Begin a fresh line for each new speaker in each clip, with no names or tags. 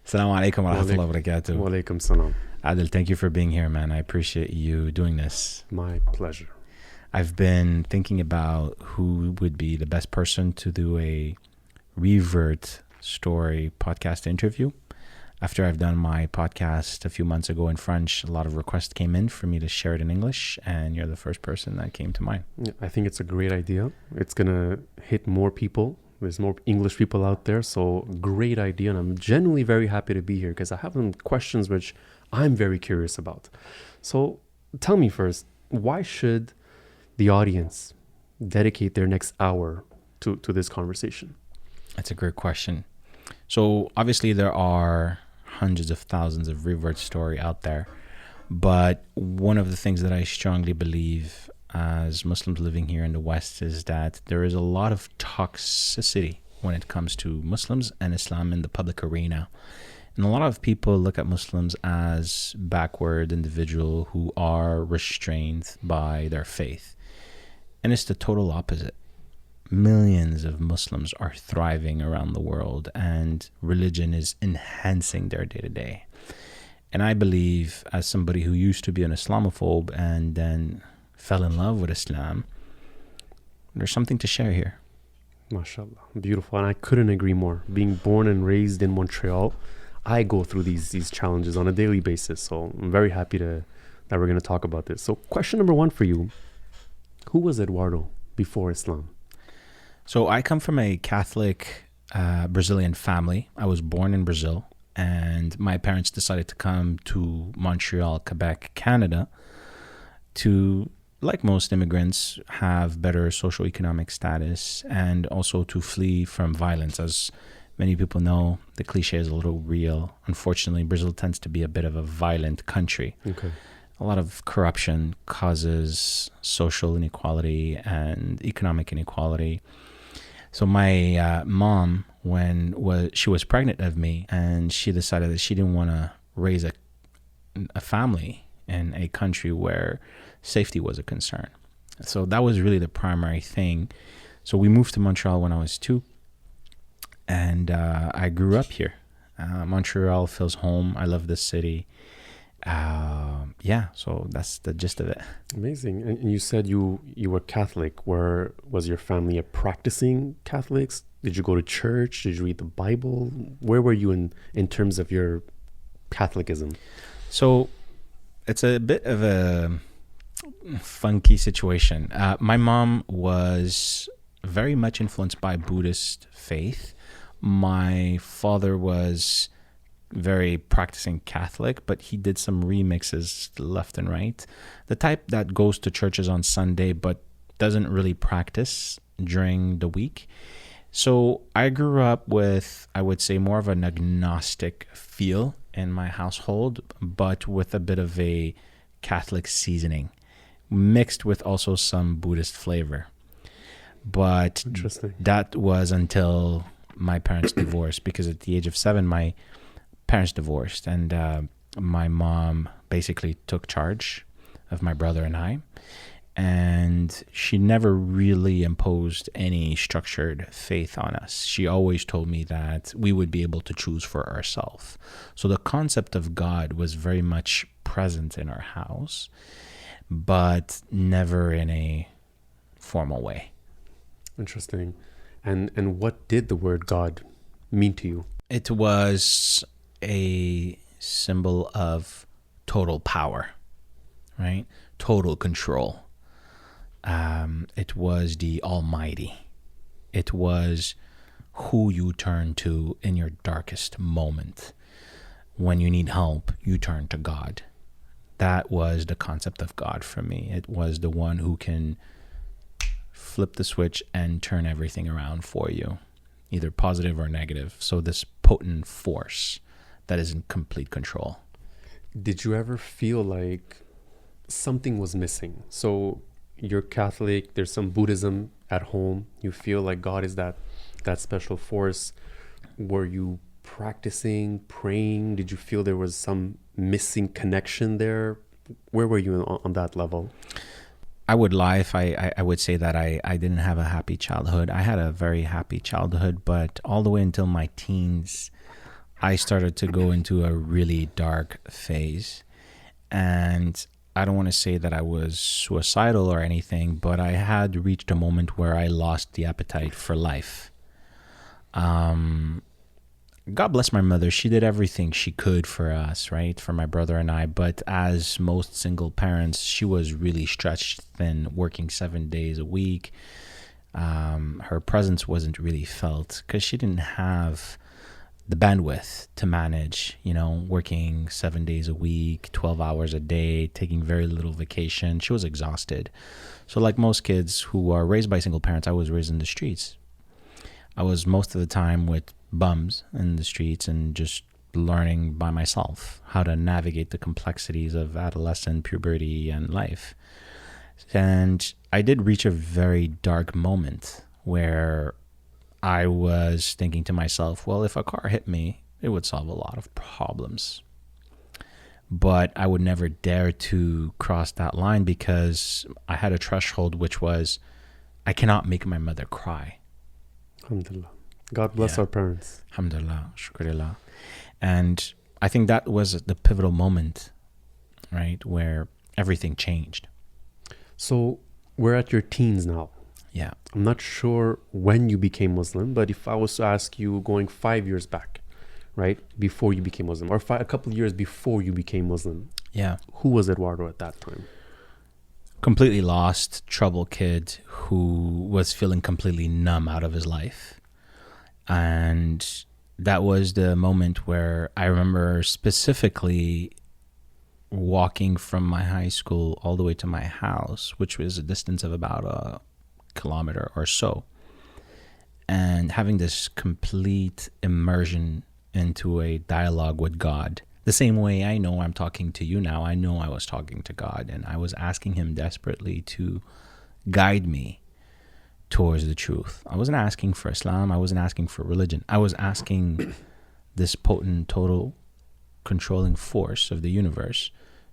Assalamu alaikum wa rahmatullahi wa barakatuh.
Wa alaikum salam.
Adil, thank you for being here, man. I appreciate you doing this.
My pleasure.
I've been thinking about who would be the best person to do a revert story podcast interview. After I've done my podcast a few months ago in French, a lot of requests came in for me to share it in English, and you're the first person that came to mind.
Yeah, I think it's a great idea. It's going to hit more people. There's more English people out there, so great idea. And I'm genuinely very happy to be here because I have some questions which I'm very curious about. So tell me first, why should the audience dedicate their next hour to this conversation?
That's a great question. So obviously there are hundreds of thousands of revert story out there, but one of the things that I strongly believe as Muslims living here in the West is that there is a lot of toxicity when it comes to Muslims and Islam in the public arena. And a lot of people look at Muslims as backward individuals who are restrained by their faith. And it's the total opposite. Millions of Muslims are thriving around the world, and religion is enhancing their day-to-day. And I believe, as somebody who used to be an Islamophobe and then fell in love with Islam, there's something to share here.
MashaAllah. Beautiful. And I couldn't agree more. Being born and raised in Montreal, I go through these challenges on a daily basis. So I'm very happy that we're going to talk about this. So question number one for you. Who was Eduardo before Islam?
So I come from a Catholic Brazilian family. I was born in Brazil, and my parents decided to come to Montreal, Quebec, Canada to, like most immigrants, have better socioeconomic status and also to flee from violence. As many people know, the cliche is a little real. Unfortunately, Brazil tends to be a bit of a violent country.
Okay.
A lot of corruption causes social inequality and economic inequality. So my mom, she was pregnant of me, and she decided that she didn't want to raise a family in a country where safety was a concern. So that was really the primary thing. So we moved to Montreal when I was 2, and I grew up here. Montreal feels home. I love this city. So that's the gist of it.
Amazing. And you said you were Catholic. Was your family a practicing Catholics? Did you go to church? Did you read the Bible? Where were you in terms of your Catholicism?
So it's a bit of a funky situation. My mom was very much influenced by Buddhist faith. My father was very practicing Catholic, but he did some remixes left and right. The type that goes to churches on Sunday but doesn't really practice during the week. So I grew up with, I would say, more of an agnostic feel in my household, but with a bit of a Catholic seasoning, mixed with also some Buddhist flavor. But that was until my parents divorced, because at the age of 7, my parents divorced, and my mom basically took charge of my brother and I, and she never really imposed any structured faith on us. She always told me that we would be able to choose for ourselves. So the concept of God was very much present in our house, but never in a formal way.
Interesting. And what did the word God mean to you?
It was a symbol of total power, right? Total control. It was the Almighty. It was who you turn to in your darkest moment. When you need help, you turn to God. That was the concept of God for me. It was the one who can flip the switch and turn everything around for you, either positive or negative. So this potent force that is in complete control.
Did you ever feel like something was missing? So you're Catholic, there's some Buddhism at home, you feel like God is that special force. Were you practicing, praying? Did you feel there was some missing connection there? Where were you on that level?
I would lie if I would say that I didn't have a happy childhood. I had a very happy childhood, but all the way until my teens, I started to go into a really dark phase. And I don't want to say that I was suicidal or anything, but I had reached a moment where I lost the appetite for life. God bless my mother. She did everything she could for us, right? For my brother and I. But as most single parents, she was really stretched thin, working 7 days a week. Her presence wasn't really felt because she didn't have the bandwidth to manage, working 7 days a week, 12 hours a day, taking very little vacation. She was exhausted. So like most kids who are raised by single parents, I was raised in the streets. I was most of the time with bums in the streets and just learning by myself how to navigate the complexities of adolescent, puberty, and life. And I did reach a very dark moment where I was thinking to myself, well, if a car hit me, it would solve a lot of problems. But I would never dare to cross that line because I had a threshold, which was, I cannot make my mother cry.
Alhamdulillah. God bless our parents.
Alhamdulillah, shukrillah. And I think that was the pivotal moment, right, where everything changed.
So we're at your teens now.
Yeah.
I'm not sure when you became Muslim, but if I was to ask you going 5 years back, right, before you became Muslim, or a couple of years before you became Muslim,
yeah,
who was Eduardo at that time?
Completely lost, troubled kid who was feeling completely numb out of his life. And that was the moment where I remember specifically walking from my high school all the way to my house, which was a distance of about a kilometer or so, and having this complete immersion into a dialogue with God. The same way I know I'm talking to you now, I know I was talking to God, and I was asking him desperately to guide me towards the truth. I wasn't asking for Islam. I wasn't asking for religion. I was asking this potent, total, controlling force of the universe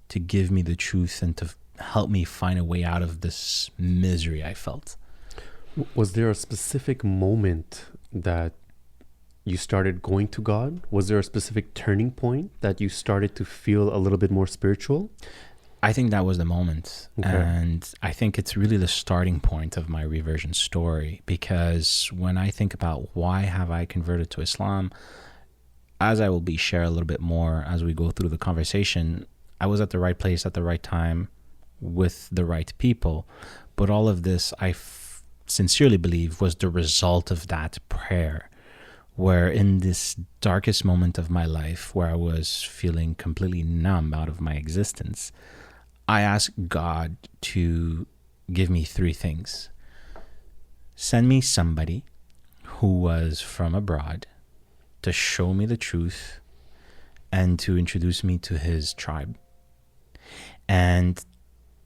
to give me the truth and to help me find a way out of this misery I felt.
Was there a specific moment that you started going to God? Was there a specific turning point that you started to feel a little bit more spiritual?
I think that was the moment. Okay. And I think it's really the starting point of my reversion story, because when I think about why have I converted to Islam, as I will share a little bit more as we go through the conversation, I was at the right place at the right time with the right people. But all of this, I sincerely believe, was the result of that prayer, where in this darkest moment of my life, where I was feeling completely numb out of my existence, I asked God to give me three things. Send me somebody who was from abroad to show me the truth and to introduce me to his tribe. And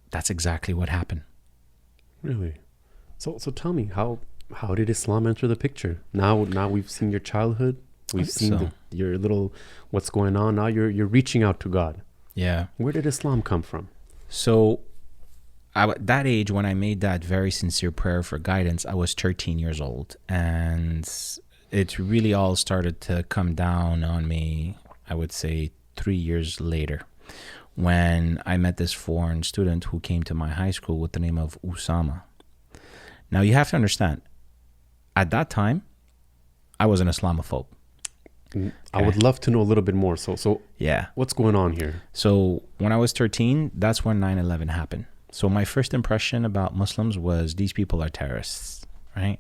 that's exactly what happened.
Really? So tell me, how did Islam enter the picture? Now we've seen your childhood. We've seen your little, what's going on. Now you're reaching out to God.
Yeah.
Where did Islam come from?
So at that age, when I made that very sincere prayer for guidance, I was 13 years old. And it really all started to come down on me, I would say 3 years later, when I met this foreign student who came to my high school with the name of Usama. Now, you have to understand, at that time, I was an Islamophobe.
I would love to know a little bit more. So
yeah,
what's going on here?
So when I was 13, that's when 9/11 happened. So my first impression about Muslims was these people are terrorists, right?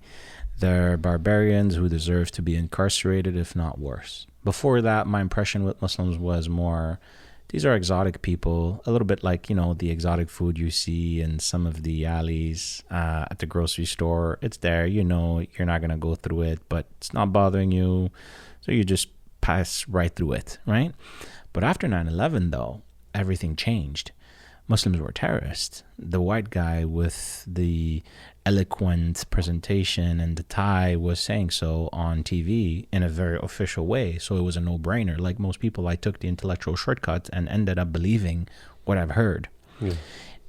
They're barbarians who deserve to be incarcerated, if not worse. Before that, my impression with Muslims was more, these are exotic people, a little bit like, the exotic food you see in some of the alleys at the grocery store. It's there, you're not going to go through it, but it's not bothering you. So you just pass right through it, right? But after 9/11, though, everything changed. Muslims were terrorists. The white guy with the eloquent presentation and the tie was saying so on TV in a very official way. So it was a no-brainer. Like most people, I took the intellectual shortcut and ended up believing what I've heard. Yeah.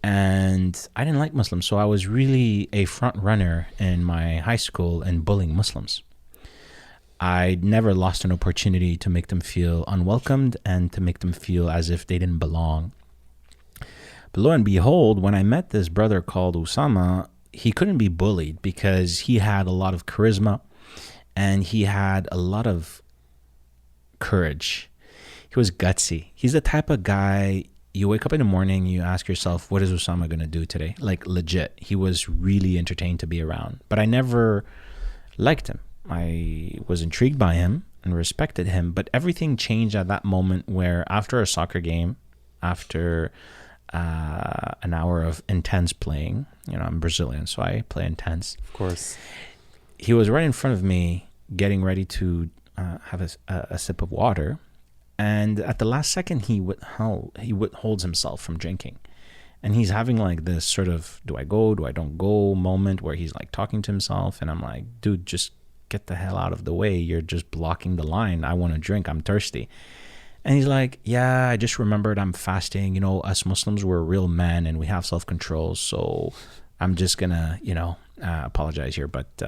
And I didn't like Muslims. So I was really a front runner in my high school in bullying Muslims. I never lost an opportunity to make them feel unwelcomed and to make them feel as if they didn't belong. But lo and behold, when I met this brother called Usama, he couldn't be bullied because he had a lot of charisma and he had a lot of courage. He was gutsy. He's the type of guy, you wake up in the morning, you ask yourself, what is Usama going to do today? Like, legit. He was really entertained to be around. But I never liked him. I was intrigued by him and respected him. But everything changed at that moment where after a soccer game, after an hour of intense playing, I'm Brazilian, so I play intense.
Of course.
He was right in front of me getting ready to have a sip of water. And at the last second, he withholds himself from drinking. And he's having like this sort of, do I go, do I don't go moment where he's like talking to himself. And I'm like, dude, just get the hell out of the way. You're just blocking the line. I want to drink. I'm thirsty. And he's like, yeah, I just remembered I'm fasting. Us Muslims, we're real men and we have self-control. So I'm just going to, apologize here. But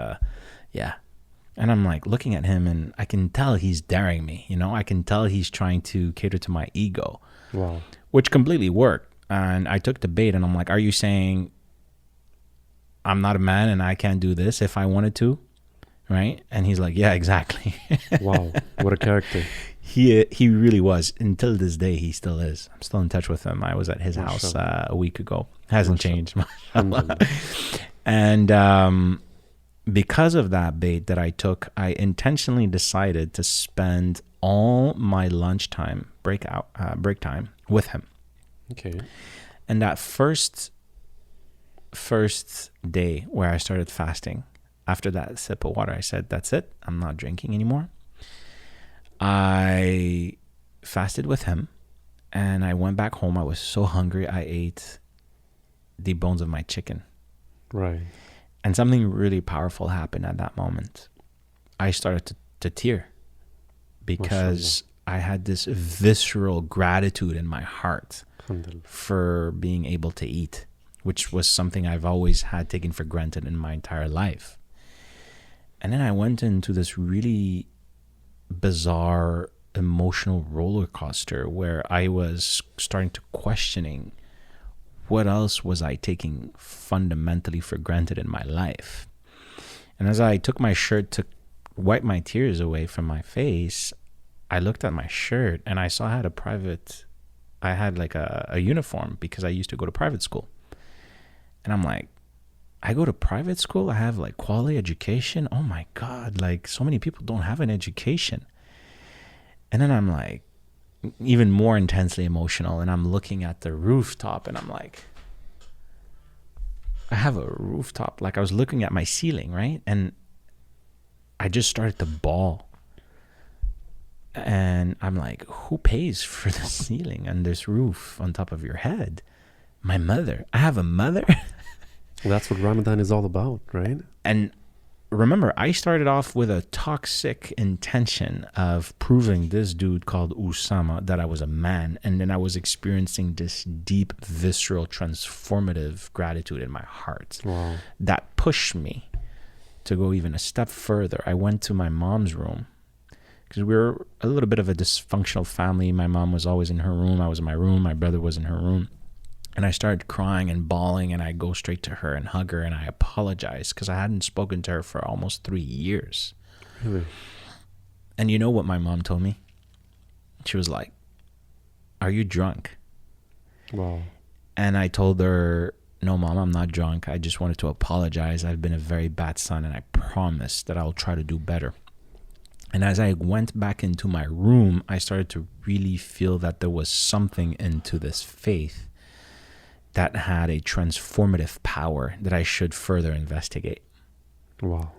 yeah. And I'm like looking at him and I can tell he's daring me. I can tell he's trying to cater to my ego.
Wow.
Which completely worked. And I took the bait and I'm like, are you saying I'm not a man and I can't do this if I wanted to? Right? And he's like, yeah, exactly.
Wow. What a character.
He really was. Until this day, he still is. I'm still in touch with him. I was at his house a week ago. Hasn't changed. And because of that bait that I took, I intentionally decided to spend all my lunchtime, break time with him.
Okay.
And that first day where I started fasting, after that sip of water, I said, that's it. I'm not drinking anymore. I fasted with him and I went back home. I was so hungry. I ate the bones of my chicken.
Right.
And something really powerful happened at that moment. I started to tear because I had this visceral gratitude in my heart for being able to eat, which was something I've always had taken for granted in my entire life. And then I went into this really bizarre emotional roller coaster where I was starting to questioning what else was I taking fundamentally for granted in my life. And as I took my shirt to wipe my tears away from my face, I looked at my shirt and I saw I had like a uniform because I used to go to private school. And I'm like, I go to private school? I have like quality education? Oh my God, like so many people don't have an education. And then I'm like, even more intensely emotional, and I'm looking at the rooftop and I'm like, I have a rooftop. Like I was looking at my ceiling, right? And I just started to bawl. And I'm like, who pays for the ceiling and this roof on top of your head? My mother. I have a mother.
Well, that's what Ramadan is all about, right?
And remember, I started off with a toxic intention of proving this dude called Usama that I was a man. And then I was experiencing this deep, visceral, transformative gratitude in my heart.
Wow.
That pushed me to go even a step further. I went to my mom's room because we were a little bit of a dysfunctional family. My mom was always in her room. I was in my room. My brother was in her room. And I started crying and bawling, and I go straight to her and hug her, and I apologize because I hadn't spoken to her for almost 3 years.
Really?
And you know what my mom told me? She was like, are you drunk?
Wow.
And I told her, no, Mom, I'm not drunk. I just wanted to apologize. I've been a very bad son, and I promise that I'll try to do better. And as I went back into my room, I started to really feel that there was something into this faith that had a transformative power that I should further investigate.
Wow.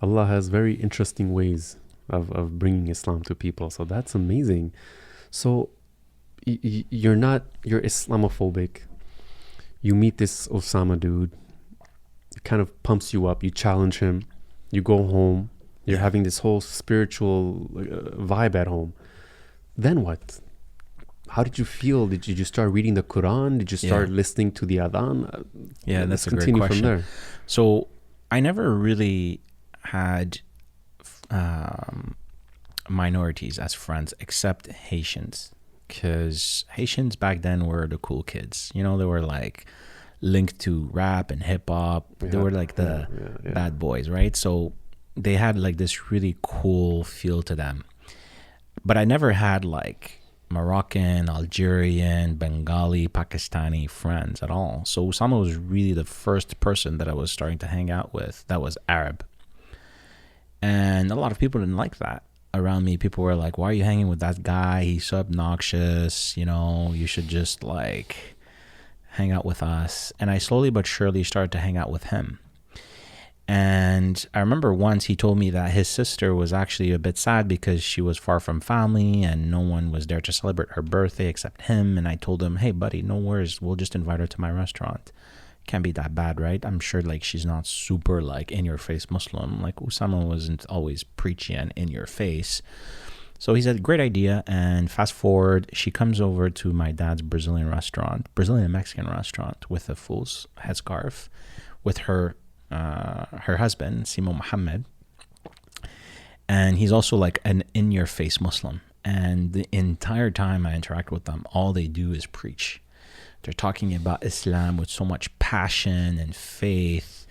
Allah has very interesting ways of bringing Islam to people. So that's amazing. So you're Islamophobic. You meet this Usama dude. It kind of pumps you up. You challenge him. You go home. You're having this whole spiritual vibe at home. Then what? How did you feel? Did you just start reading the Quran? Did you start listening to the adhan?
Yeah, that's a great
continue
question.
From there.
So I never really had minorities as friends except Haitians, because Haitians back then were the cool kids. You know, they were like linked to rap and hip hop. They were like the bad boys, right? So they had like this really cool feel to them. But I never had like Moroccan, Algerian, Bengali, Pakistani friends at all. So Usama was really the first person that I was starting to hang out with that was Arab. And a lot of people didn't like that around me. People were like, why are you hanging with that guy? He's so obnoxious. You know, you should just like hang out with us. And I slowly but surely started to hang out with him. And I remember once he told me that his sister was actually a bit sad because she was far from family and no one was there to celebrate her birthday except him. And I told him, hey, buddy, no worries. We'll just invite her to my restaurant. Can't be that bad, right? I'm sure like she's not super like in your face Muslim. Like Usama wasn't always preachy and in your face. So he said, great idea. And fast forward, she comes over to my dad's Brazilian and Mexican restaurant with a full headscarf with her husband, Simo Mohammed. And he's also like an in-your-face Muslim. And the entire time I interact with them, all they do is preach. They're talking about Islam with so much passion and faith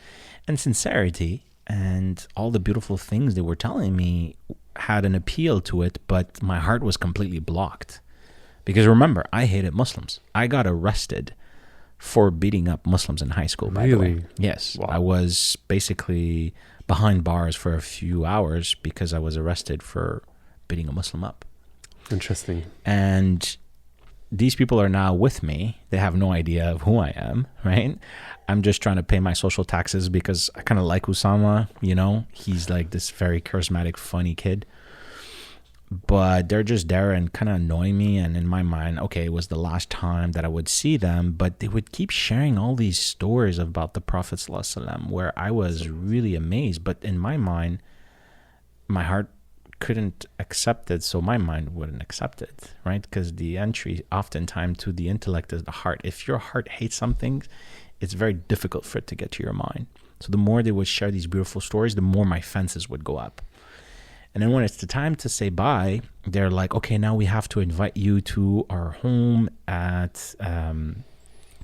and sincerity. And all the beautiful things they were telling me had an appeal to it, but my heart was completely blocked. Because remember, I hated Muslims. I got arrested for beating up Muslims in high school, by the way. Yes. Wow. I was basically behind bars for a few hours because I was arrested for beating a Muslim up.
Interesting.
And these people are now with me. They have no idea of who I am, right? I'm just trying to pay my social taxes because I kind of like Usama, you know? He's like this very charismatic, funny kid. But they're just there and kind of annoy me. And in my mind, okay, it was the last time that I would see them. But they would keep sharing all these stories about the Prophet ﷺ where I was really amazed. But in my mind, my heart couldn't accept it. So my mind wouldn't accept it, right? Because the entry oftentimes to the intellect is the heart. If your heart hates something, it's very difficult for it to get to your mind. So the more they would share these beautiful stories, the more my fences would go up. And then when it's the time to say bye, they're like, okay, now we have to invite you to our home at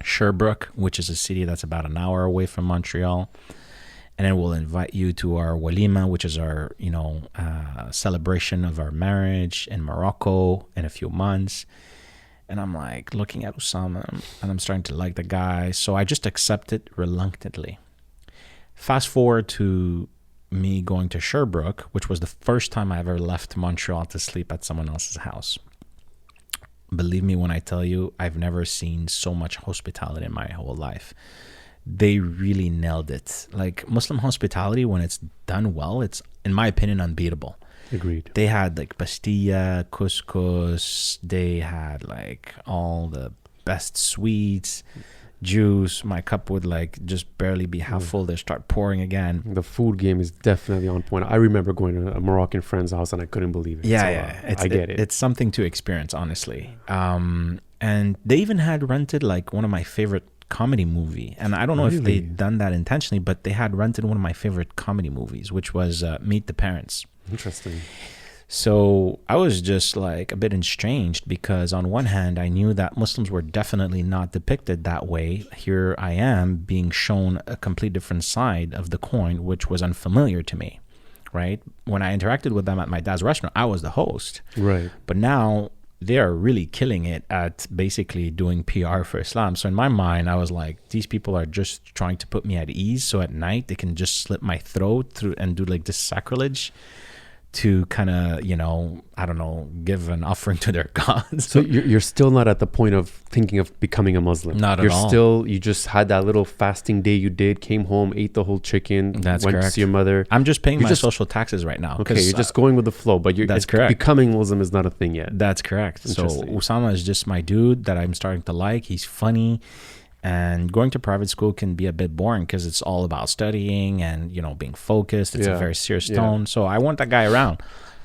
Sherbrooke, which is a city that's about an hour away from Montreal. And then we'll invite you to our walima, which is our, celebration of our marriage in Morocco in a few months. And I'm like looking at Usama and I'm starting to like the guy. So I just accept it reluctantly. Fast forward to me going to Sherbrooke, which was the first time I ever left Montreal to sleep at someone else's house. Believe me when I tell you, I've never seen so much hospitality in my whole life. They really nailed it. Like Muslim hospitality, when it's done well, it's, in my opinion, unbeatable.
Agreed.
They had like pastilla, couscous. They had like all the best sweets, juice. My cup would like just barely be half full. They start pouring again.
The food game is definitely on point. I remember going to a Moroccan friend's house and I couldn't believe it.
Yeah,
so, I get it.
It's something to experience, honestly. And they even had rented like one of my favorite comedy movie, and I don't know if they'd done that intentionally, but they had rented one of my favorite comedy movies, which was Meet the Parents.
Interesting.
So I was just like a bit estranged because on one hand I knew that Muslims were definitely not depicted that way. Here I am being shown a complete different side of the coin, which was unfamiliar to me, right? When I interacted with them at my dad's restaurant, I was the host,
right?
But now they are really killing it at basically doing PR for Islam. So in my mind, I was like, these people are just trying to put me at ease. So at night, they can just slit my throat through and do like this sacrilege to kind of, I don't know, give an offering to their gods.
So you're still not at the point of thinking of becoming a Muslim.
Not at all.
You just had that little fasting day you did, came home, ate the whole chicken,
went
correct. To see your mother.
I'm just paying my social taxes right now.
Okay, you're just going with the flow, but
that's correct.
Becoming Muslim is not a thing yet.
That's correct. So Usama is just my dude that I'm starting to like. He's funny. And going to private school can be a bit boring because it's all about studying and, being focused. It's a very serious tone. So I want that guy around.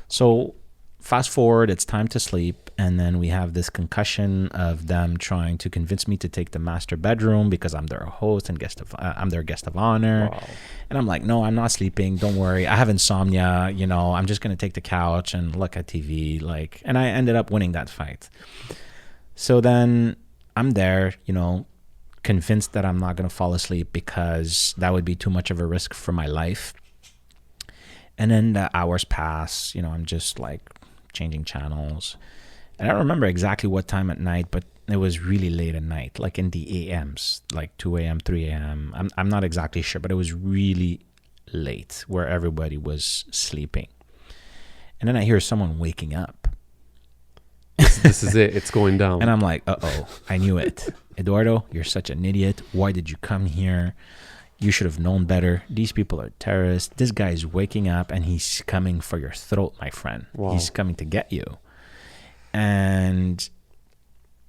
So fast forward, it's time to sleep, and then we have this concussion of them trying to convince me to take the master bedroom because I'm their host and I'm their guest of honor.
Wow.
And I'm like, no, I'm not sleeping. Don't worry. I have insomnia. You know, I'm just going to take the couch and look at TV. Like, and I ended up winning that fight. So then I'm there, you know, convinced that I'm not going to fall asleep because that would be too much of a risk for my life. And then the hours pass, you know, I'm just like changing channels. And I don't remember exactly what time at night, but it was really late at night, like in the AMs, like 2 a.m., 3 a.m. I'm not exactly sure, but it was really late where everybody was sleeping. And then I hear someone waking up.
This is it. It's going down.
And I'm like, uh-oh, I knew it. Eduardo, you're such an idiot. Why did you come here? You should have known better. These people are terrorists. This guy is waking up and he's coming for your throat, my friend.
Wow.
He's coming to get you. And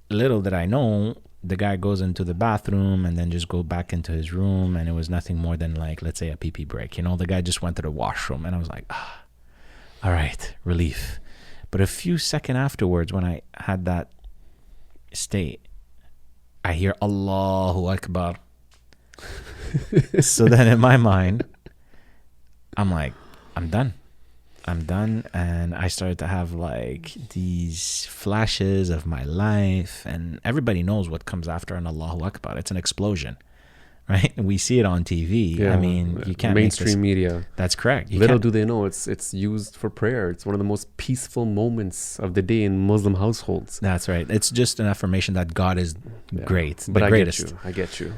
little did I know, the guy goes into the bathroom and then just go back into his room, and it was nothing more than like, let's say, a pee-pee break. You know, the guy just went to the washroom, and I was like, all right, relief. But a few seconds afterwards, when I had that state, I hear Allahu Akbar. So then in my mind, I'm like, I'm done. And I started to have like these flashes of my life, and everybody knows what comes after an Allahu Akbar. It's an explosion, right? And we see it on TV.
Yeah.
I mean, you can't
mainstream media.
That's correct.
Little do they know it's used for prayer. It's one of the most peaceful moments of the day in Muslim households.
That's right. It's just an affirmation that God is great,
but
the greatest.
I get you.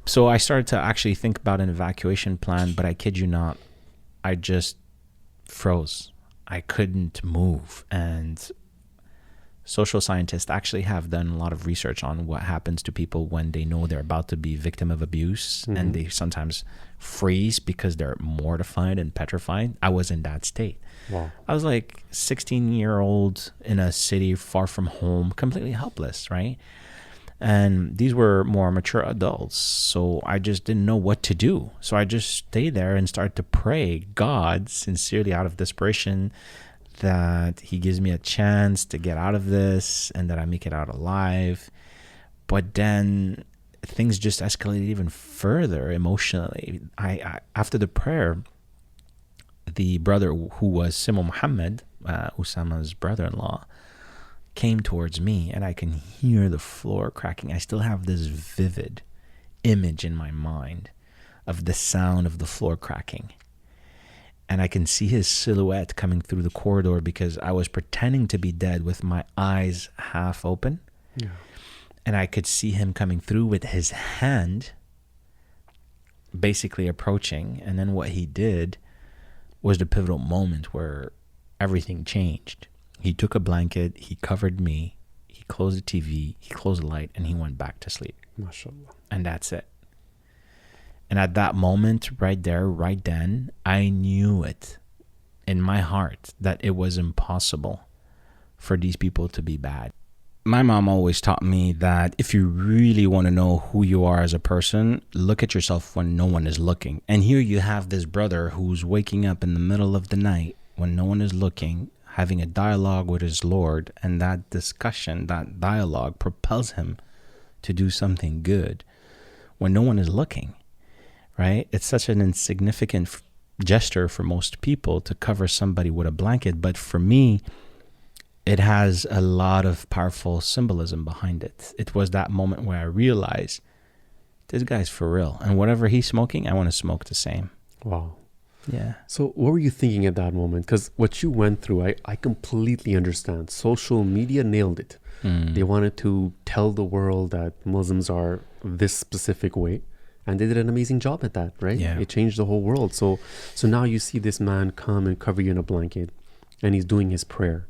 So I started to actually think about an evacuation plan, but I kid you not, I just froze. I couldn't move. And social scientists actually have done a lot of research on what happens to people when they know they're about to be victim of abuse, and they sometimes freeze because they're mortified and petrified. I was in that state.
Wow.
I was like 16-year-old in a city far from home, completely helpless, right? And these were more mature adults, so I just didn't know what to do. So I just stayed there and started to pray God sincerely out of desperation that he gives me a chance to get out of this and that I make it out alive. But then things just escalated even further emotionally. I after the prayer, the brother who was Simo Muhammad, Usama's brother-in-law, came towards me, and I can hear the floor cracking. I still have this vivid image in my mind of the sound of the floor cracking. And I can see his silhouette coming through the corridor because I was pretending to be dead with my eyes half open.
Yeah.
And I could see him coming through with his hand basically approaching. And then what he did was the pivotal moment where everything changed. He took a blanket, he covered me, he closed the TV, he closed the light, and he went back to sleep.
MashaAllah.
And that's it. And at that moment, right there, right then, I knew it in my heart that it was impossible for these people to be bad. My mom always taught me that if you really want to know who you are as a person, look at yourself when no one is looking. And here you have this brother who's waking up in the middle of the night when no one is looking, having a dialogue with his Lord, and that discussion, that dialogue propels him to do something good when no one is looking, right? It's such an insignificant gesture for most people to cover somebody with a blanket, but for me, it has a lot of powerful symbolism behind it. It was that moment where I realized this guy's for real, and whatever he's smoking, I want to smoke the same.
Wow.
Yeah.
So what were you thinking at that moment? Because what you went through, I completely understand. Social media nailed it. They wanted to tell the world that Muslims are this specific way, and they did an amazing job at that, right?
Yeah.
It changed the whole world. So now you see this man come and cover you in a blanket, and he's doing his prayer.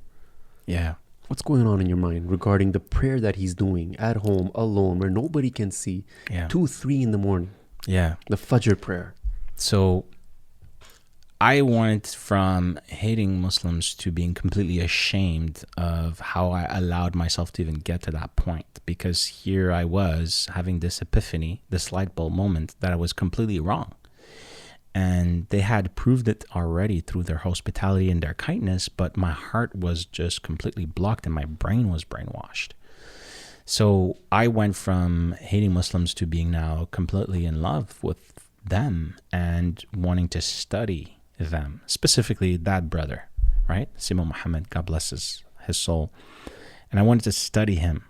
Yeah.
What's going on in your mind regarding the prayer that he's doing at home, alone, where nobody can see, 2, 3 in the morning?
Yeah.
The Fajr prayer.
So I went from hating Muslims to being completely ashamed of how I allowed myself to even get to that point, because here I was having this epiphany, this light bulb moment that I was completely wrong. And they had proved it already through their hospitality and their kindness, but my heart was just completely blocked and my brain was brainwashed. So I went from hating Muslims to being now completely in love with them and wanting to study them, specifically that brother, right? Simo Muhammad, God bless his soul. And I wanted to study him,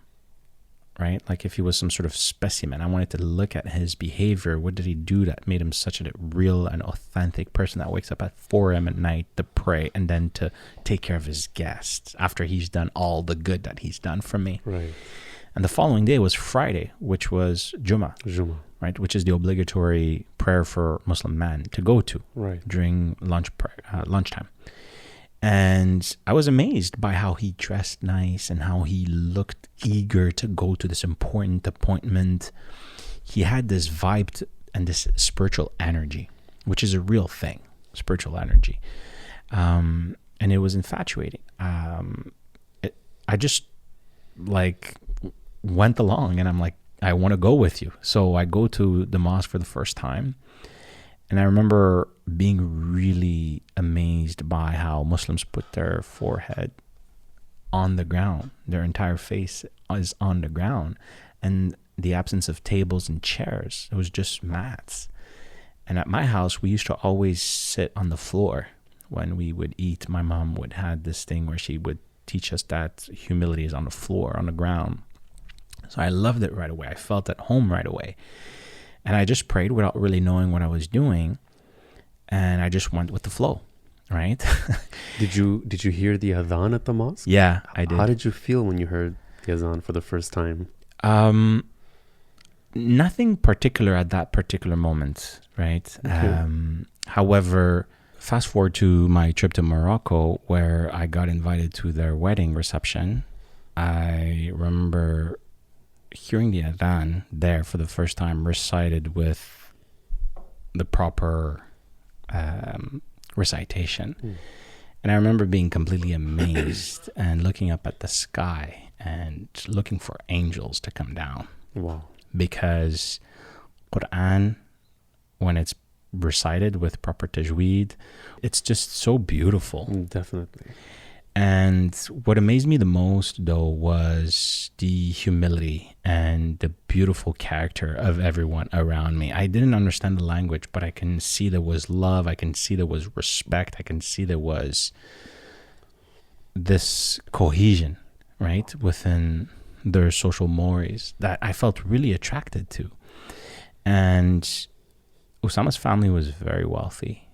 right? Like if he was some sort of specimen, I wanted to look at his behavior. What did he do that made him such a real and authentic person that wakes up at 4 a.m. at night to pray and then to take care of his guests after he's done all the good that he's done for me?
Right.
And the following day was Friday, which was Jummah, right? Which is the obligatory prayer for Muslim men to go to during lunchtime. And I was amazed by how he dressed nice and how he looked eager to go to this important appointment. He had this vibe and this spiritual energy, which is a real thing, spiritual energy. And it was infatuating. I just like went along and I'm like, I want to go with you. So I go to the mosque for the first time. And I remember being really amazed by how Muslims put their forehead on the ground. Their entire face is on the ground. And the absence of tables and chairs, it was just mats. And at my house, we used to always sit on the floor when we would eat. My mom would have this thing where she would teach us that humility is on the floor, on the ground. So I loved it right away. I felt at home right away. And I just prayed without really knowing what I was doing. And I just went with the flow, right?
Did you hear the adhan at the mosque?
Yeah, I did.
How did you feel when you heard the adhan for the first time?
Nothing particular at that particular moment, right? Okay. However, fast forward to my trip to Morocco, where I got invited to their wedding reception. I remember hearing the adhan there for the first time recited with the proper recitation. And I remember being completely amazed and looking up at the sky and looking for angels to come down.
Wow. Because
Quran, when it's recited with proper tajweed, it's just so beautiful.
Definitely.
And what amazed me the most, though, was the humility and the beautiful character of everyone around me. I didn't understand the language, but I can see there was love. I can see there was respect. I can see there was this cohesion, right, within their social mores that I felt really attracted to. And Usama's family was very wealthy.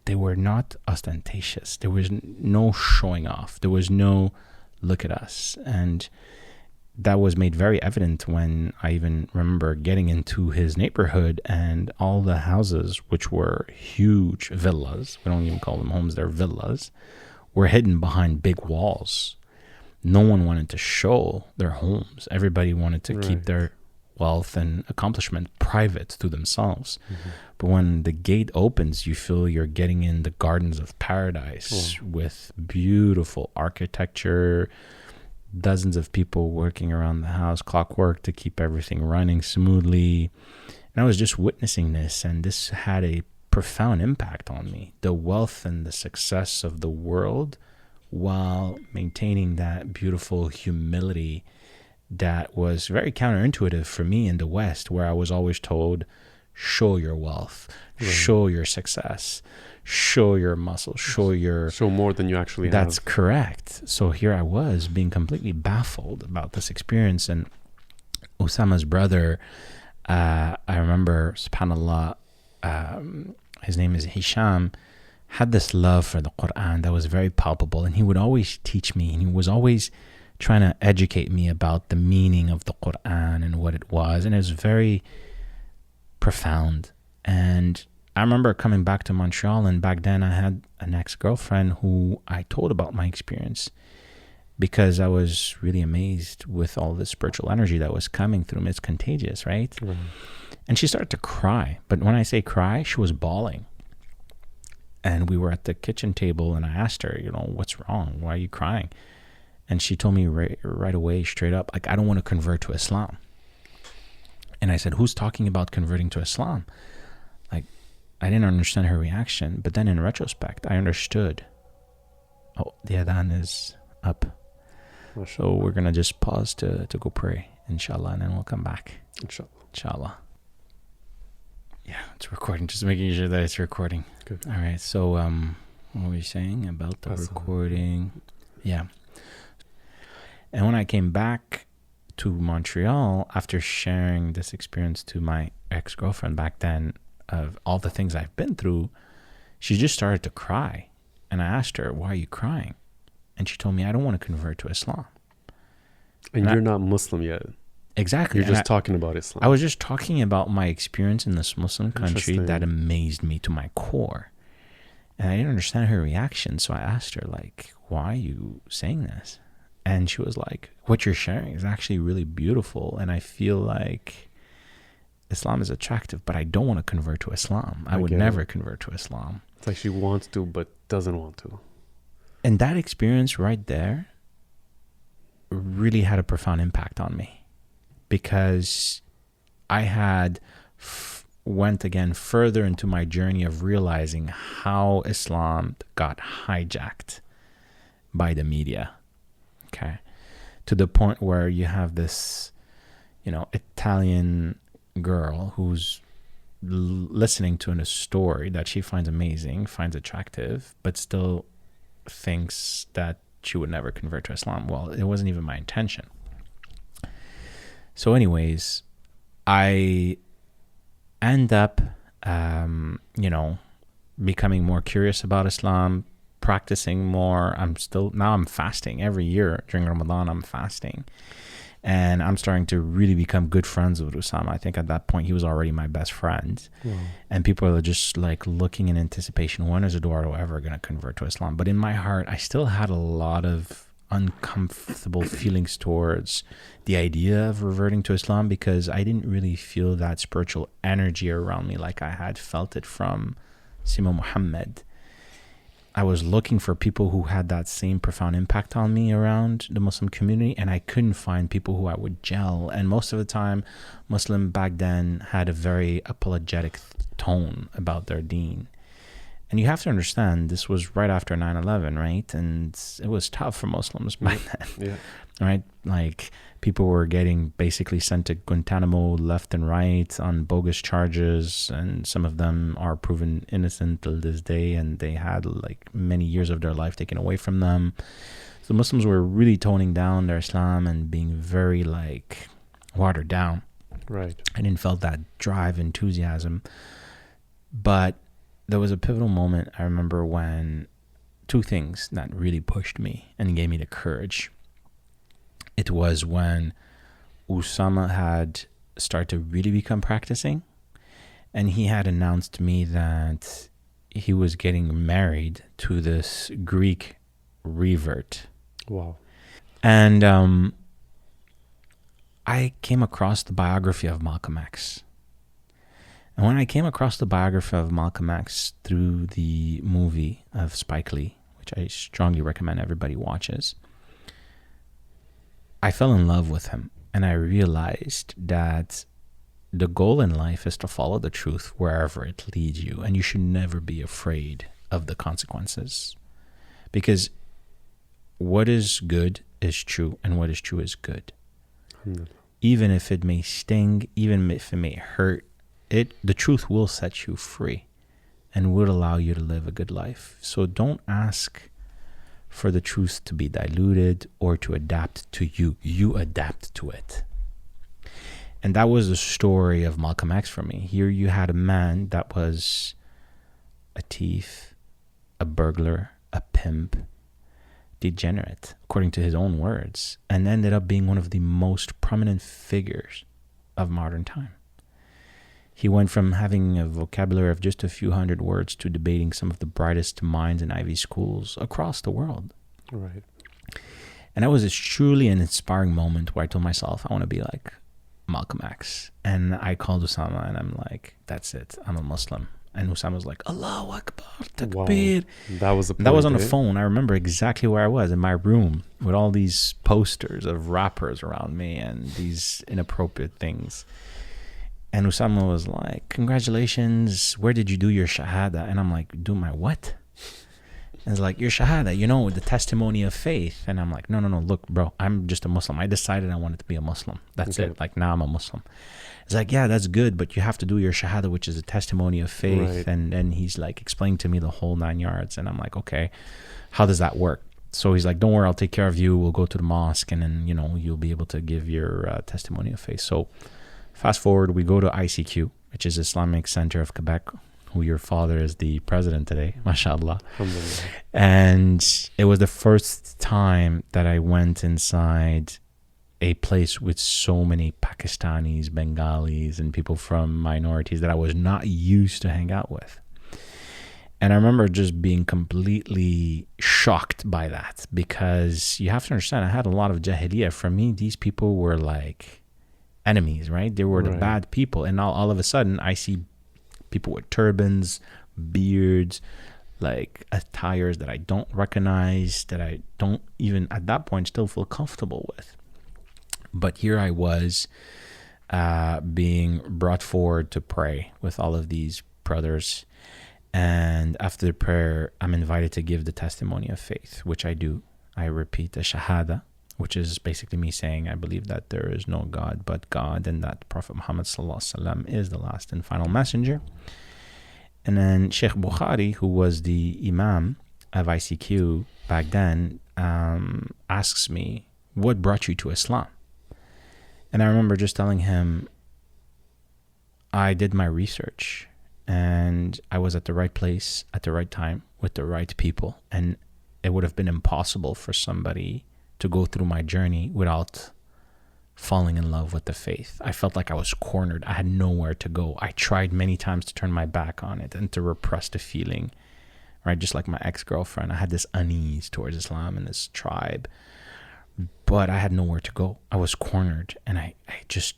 They were not ostentatious. There was no showing off. There was no look at us. And that was made very evident when I even remember getting into his neighborhood and all the houses, which were huge villas, we don't even call them homes, they're villas, were hidden behind big walls. No one wanted to show their homes. Everybody wanted to keep their wealth and accomplishment private to themselves. But when the gate opens, you feel you're getting in the gardens of paradise with beautiful architecture, dozens of people working around the house, clockwork to keep everything running smoothly. And I was just witnessing this, and this had a profound impact on me. The wealth and the success of the world while maintaining that beautiful humility that was very counterintuitive for me in the West, where I was always told, show your wealth, show your success, show your muscle, show
more than you actually have.
That's correct. So here I was being completely baffled about this experience. And Usama's brother, I remember, subhanAllah, his name is Hisham, had this love for the Quran that was very palpable. And he would always teach me, and he was always trying to educate me about the meaning of the Quran and what it was. And it was very profound. And I remember coming back to Montreal, and back then I had an ex-girlfriend who I told about my experience because I was really amazed with all the spiritual energy that was coming through me. It's contagious, right? And she started to cry. But when I say cry, she was bawling. And we were at the kitchen table, and I asked her, what's wrong? Why are you crying? And she told me right away, straight up, like, I don't want to convert to Islam. And I said, who's talking about converting to Islam? Like, I didn't understand her reaction. But then in retrospect, I understood. Oh, the adhan is up. So we're going to just pause to go pray, inshallah, and then we'll come back. Inshallah. Yeah, it's recording. Just making sure that it's recording.
Good.
All right. So what were you saying about the recording? Yeah. And when I came back to Montreal, after sharing this experience to my ex-girlfriend back then of all the things I've been through, she just started to cry. And I asked her, why are you crying? And she told me, I don't want to convert to Islam.
And you're not Muslim yet.
Exactly.
You're just talking about Islam.
I was just talking about my experience in this Muslim country that amazed me to my core. And I didn't understand her reaction. So I asked her, like, why are you saying this? And she was like, what you're sharing is actually really beautiful. And I feel like Islam is attractive, but I don't want to convert to Islam. I would never convert to Islam.
It's like she wants to, but doesn't want to.
And that experience right there really had a profound impact on me, because I had went again further into my journey of realizing how Islam got hijacked by the media. Okay. To the point where you have this, Italian girl who's listening to a story that she finds amazing, finds attractive, but still thinks that she would never convert to Islam. Well, it wasn't even my intention. So anyways, I end up, becoming more curious about Islam, practicing more. Now I'm fasting every year during Ramadan. I'm fasting, and I'm starting to really become good friends with Usama. I think at that point he was already my best friend. Wow. And people are just like looking in anticipation, when is Eduardo ever going to convert to Islam? But in my heart, I still had a lot of uncomfortable feelings towards the idea of reverting to Islam, because I didn't really feel that spiritual energy around me like I had felt it from Sima Muhammad. I was looking for people who had that same profound impact on me around the Muslim community, and I couldn't find people who I would gel. And most of the time, Muslim back then had a very apologetic tone about their deen. And you have to understand, this was right after 9/11, right? And it was tough for Muslims back then. Yeah. Right? Like, people were getting basically sent to Guantanamo left and right on bogus charges, and some of them are proven innocent till this day, and they had like many years of their life taken away from them. So Muslims were really toning down their Islam and being very like watered down.
Right.
I didn't feel that drive, enthusiasm. But there was a pivotal moment, I remember, when two things that really pushed me and gave me the courage. It was when Usama had started to really become practicing, and he had announced to me that he was getting married to this Greek revert.
Wow.
And I came across the biography of Malcolm X. And when I came across the biography of Malcolm X through the movie of Spike Lee, which I strongly recommend everybody watches, I fell in love with him, and I realized that the goal in life is to follow the truth wherever it leads you, and you should never be afraid of the consequences, because what is good is true, and what is true is good. Even if it may sting, even if it may hurt, the truth will set you free and will allow you to live a good life. So don't ask for the truth to be diluted or to adapt to you. You adapt to it. And that was the story of Malcolm X for me. Here you had a man that was a thief, a burglar, a pimp, degenerate, according to his own words, and ended up being one of the most prominent figures of modern time. He went from having a vocabulary of just a few hundred words to debating some of the brightest minds in Ivy schools across the world.
Right.
And that was truly an inspiring moment where I told myself, I want to be like Malcolm X. And I called Usama and I'm like, that's it, I'm a Muslim. And Usama was like, Allahu Akbar, Takbir.
Wow.
That was on the phone. I remember exactly where I was, in my room, with all these posters of rappers around me and these inappropriate things. And Usama was like, congratulations, where did you do your Shahada? And I'm like, do my what? And it's like, your Shahada, the testimony of faith. And I'm like, no, look, bro, I'm just a Muslim. I decided I wanted to be a Muslim. That's it. Like, now I'm a Muslim. It's like, yeah, that's good, but you have to do your Shahada, which is a testimony of faith. Right. And he's like explaining to me the whole 9 yards. And I'm like, okay, how does that work? So he's like, don't worry, I'll take care of you. We'll go to the mosque, and then, you'll be able to give your testimony of faith. So fast forward, we go to ICQ, which is Islamic Center of Quebec, who your father is the president today, mashallah. And it was the first time that I went inside a place with so many Pakistanis, Bengalis, and people from minorities that I was not used to hang out with. And I remember just being completely shocked by that, because you have to understand, I had a lot of jahiliyyah. For me, these people were like enemies, right? They were the bad people. And now all of a sudden, I see people with turbans, beards, like attires that I don't recognize, that I don't even at that point still feel comfortable with. But here I was being brought forward to pray with all of these brothers. And after the prayer, I'm invited to give the testimony of faith, which I do. I repeat the Shahada, which is basically me saying I believe that there is no God but God, and that Prophet Muhammad ﷺ is the last and final messenger. And then Sheikh Bukhari, who was the Imam of ICQ back then, asks me, what brought you to Islam? And I remember just telling him, I did my research, and I was at the right place at the right time with the right people. And it would have been impossible for somebody to go through my journey without falling in love with the faith. I felt like I was cornered. I had nowhere to go. I tried many times to turn my back on it and to repress the feeling, right? Just like my ex-girlfriend, I had this unease towards Islam and this tribe, but I had nowhere to go. I was cornered, and I just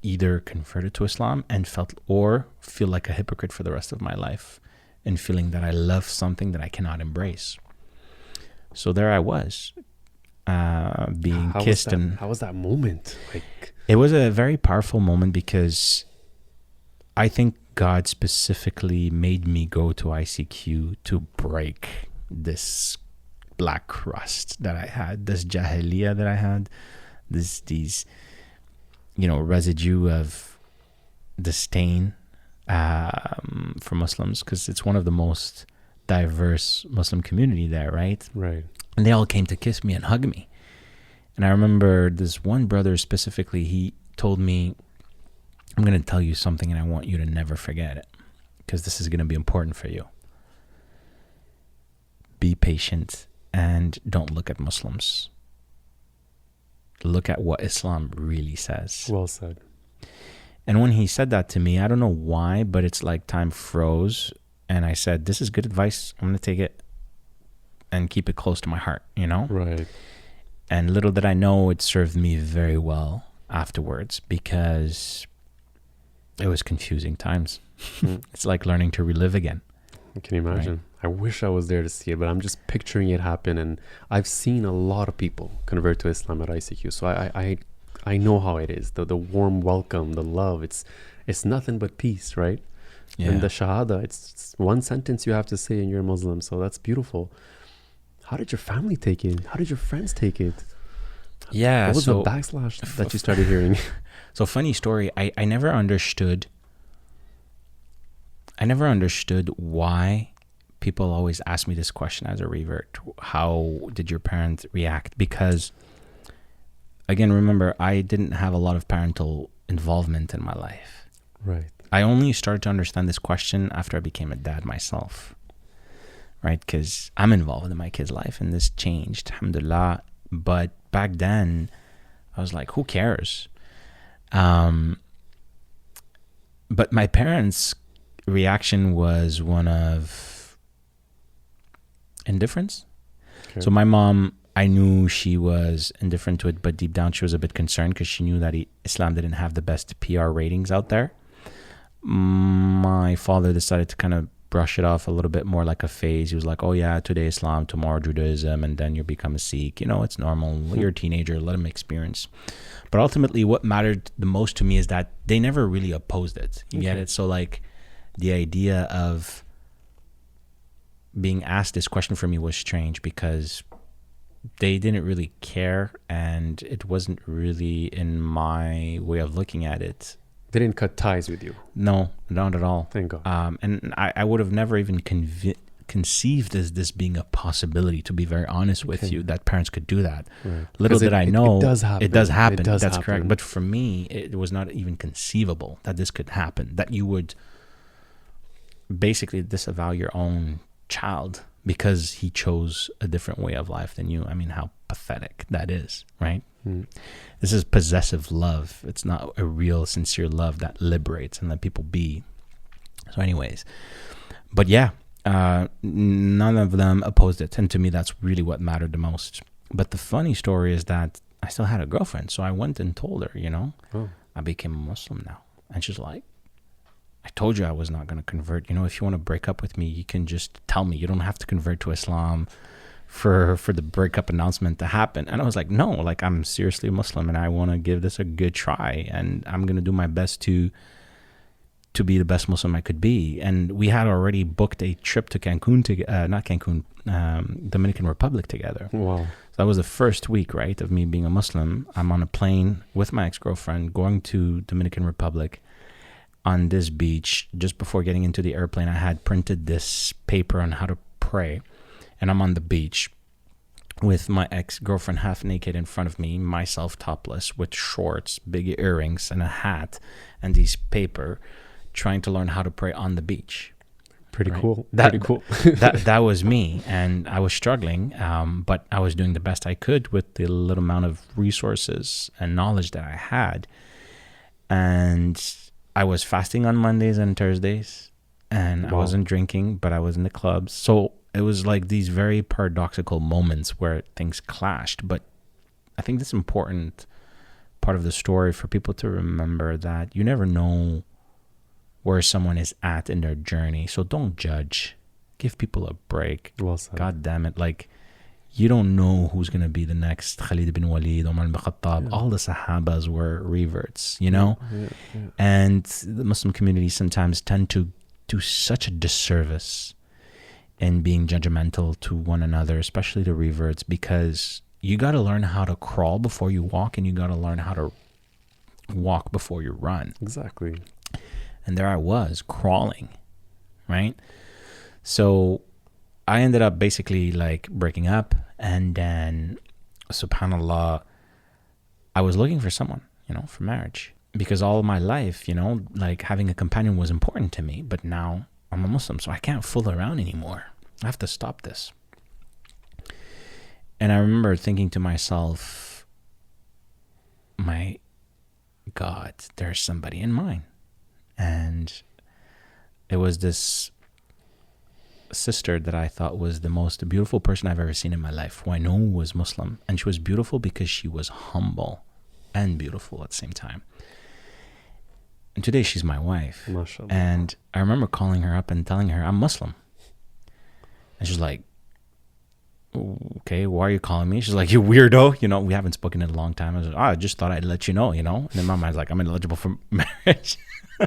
either converted to Islam and feel like a hypocrite for the rest of my life, and feeling that I love something that I cannot embrace. So there I was, being kissed.
How was that moment?
It was a very powerful moment, because I think God specifically made me go to ICQ to break this black crust that I had, this jahiliyyah that I had, these residue of disdain for Muslims, because it's one of the most diverse Muslim community there, right?
Right.
And they all came to kiss me and hug me. And I remember this one brother specifically, he told me, I'm going to tell you something and I want you to never forget it, because this is going to be important for you. Be patient and don't look at Muslims. Look at what Islam really says.
Well said.
And when he said that to me, I don't know why, but it's like time froze. And I said, this is good advice. I'm going to take it and keep it close to my heart,
Right.
And little did I know, it served me very well afterwards, because it was confusing times. It's like learning to relive again.
Can you imagine? Right? I wish I was there to see it, but I'm just picturing it happen. And I've seen a lot of people convert to Islam at ICQ. So I know how it is. The warm welcome, the love. It's nothing but peace, right? Yeah. And the Shahada, it's one sentence you have to say and you're a Muslim. So that's beautiful. How did your family take it? How did your friends take it?
Yeah.
What was the backslash that you started hearing?
So funny story. I never understood why people always ask me this question as a revert. How did your parents react? Because, again, remember, I didn't have a lot of parental involvement in my life.
Right.
I only started to understand this question after I became a dad myself, right? Because I'm involved in my kid's life, and this changed, alhamdulillah. But back then, I was like, who cares? But my parents' reaction was one of indifference. Okay. So my mom, I knew she was indifferent to it, but deep down she was a bit concerned, because she knew that Islam didn't have the best PR ratings out there. My father decided to kind of brush it off a little bit more like a phase. He was like, oh yeah, today Islam, tomorrow Judaism, and then you become a Sikh. You know, it's normal. You're a teenager, let him experience. But ultimately, what mattered the most to me is that they never really opposed it. You get it? So like the idea of being asked this question for me was strange because they didn't really care, and it wasn't really in my way of looking at it.
They didn't cut ties with you.
No, not at all.
Thank God.
And I would have never even conceived as this being a possibility, to be very honest with you, that parents could do that.
Right.
Little did I know,
it does happen.
It does happen.
It does
That's
happen.
correct. But for me, it was not even conceivable that this could happen, that you would basically disavow your own child because he chose a different way of life than you. I mean, how pathetic that is, right? This is possessive love. It's not a real, sincere love that liberates and let people be. So anyways, but yeah, none of them opposed it. And to me, that's really what mattered the most. But the funny story is that I still had a girlfriend. So I went and told her, you know, I became a Muslim now. And she's like, I told you I was not going to convert. You know, if you want to break up with me, you can just tell me. You don't have to convert to Islam for the breakup announcement to happen. And I was like, no, like I'm seriously a Muslim and I want to give this a good try. And I'm going to do my best to be the best Muslim I could be. And we had already booked a trip to Cancun, Dominican Republic together.
Wow.
So that was the first week, right, of me being a Muslim. I'm on a plane with my ex-girlfriend going to Dominican Republic. On this beach, just before getting into the airplane, I had printed this paper on how to pray. And I'm on the beach with my ex-girlfriend half naked in front of me, myself topless with shorts, big earrings, and a hat, and these paper, trying to learn how to pray on the beach.
Pretty
right?
cool.
Pretty cool. that was me, and I was struggling, but I was doing the best I could with the little amount of resources and knowledge that I had. And I was fasting on Mondays and Thursdays, and I wasn't drinking, but I was in the clubs. So it was like these very paradoxical moments where things clashed. But I think that's important part of the story for people to remember, that you never know where someone is at in their journey. So don't judge. Give people a break.
Well said.
God damn it. Like, you don't know who's going to be the next Khalid bin Walid, Umar bin Khattab. Yeah. All the Sahabas were reverts, you know? Yeah. And the Muslim community sometimes tend to do such a disservice in being judgmental to one another, especially the reverts, because you got to learn how to crawl before you walk, and you got to learn how to walk before you run.
Exactly.
And there I was, crawling, right? So I ended up basically like breaking up, and then, subhanAllah, I was looking for someone, you know, for marriage, because all of my life, you know, like having a companion was important to me, but now I'm a Muslim, so I can't fool around anymore. I have to stop this. And I remember thinking to myself, my God, there's somebody in mind. And it was this sister that I thought was the most beautiful person I've ever seen in my life, who I know was Muslim. And she was beautiful because she was humble and beautiful at the same time. And today she's my wife.
MashaAllah.
And I remember calling her up and telling her I'm Muslim. And she's like, okay, why are you calling me? She's like, you weirdo. You know, we haven't spoken in a long time. I was like, I just thought I'd let you know, you know. And then my mind's like, I'm ineligible for marriage.